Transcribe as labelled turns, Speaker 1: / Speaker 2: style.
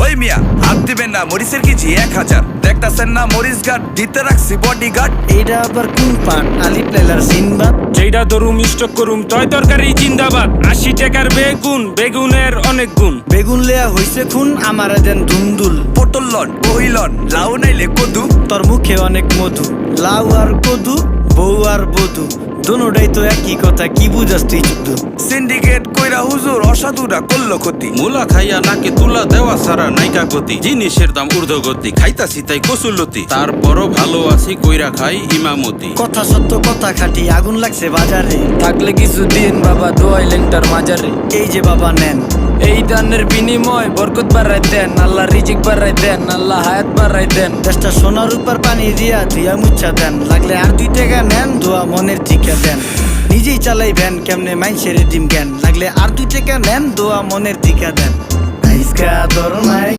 Speaker 1: ওই মিয়া হাত দিবেন না, মরিচের কেজি 1000। দেখতাছেন না মরিচ গার্ড দিতে রাখছি বডি গার্ড।
Speaker 2: এইটা আবার কোন পান? আলিফ লাইলার সিনবাদ।
Speaker 3: যেইটা ধরুম স্টক করুম তয় তরকারি জিন্দাবাদ। 80 টাকার বেগুন, বেগুনের অনেক গুণ।
Speaker 2: বেগুন লেয়া হইছে খুন, আমারে দেন ধুন্দুল।
Speaker 1: পটল লন, বহিলন, লাউ নাইলে কদু।
Speaker 2: তোর মুখে অনেক মধু, লাউ আর কদু, বউ আর বধু, দুনোটাই তো একই কথা, কি বুঝাস তুই শুধু?
Speaker 1: সিন্ডিকেট কইরা হুজুর অসাধুরা করলো ক্ষতি।
Speaker 4: মুলা খাইয়া নাকে তুলা দেওয়া সারা নাইকা গতি। জিনিসের দাম ঊর্ধ্বগতি, খাইতাছি তাই কসুলতি। তারপরও ভালো আছি কইরা খাই ইমামতি।
Speaker 2: কথা সত্য কথা খাটি, আগুন লাগছে বাজারে।
Speaker 5: থাকলে কিছু দিন বাবা, দোয়াইলেন তার মাজারে।
Speaker 2: এই যে বাবা নেন,
Speaker 5: এই দানের বিনিময় বরকত বাড়াই দেন, আল্লাহ রিজিক বাড়াই দেন, আল্লাহ হায়াত বাড়াই দেন।
Speaker 2: দেশটা সোনার উপর পানি দিয়া ধুয়া মুচ্ছা দেন। লাগলে আর 2 টাকা নেন, দোয়া মনের টিকা দেন। নিজেই চালাই ভ্যান, কেমনে মাইনসের দিম জ্ঞান। লাগলে আর 2 টাকা নেন, দোয়া মনের টিকা দেন। আইসকা দর নাই।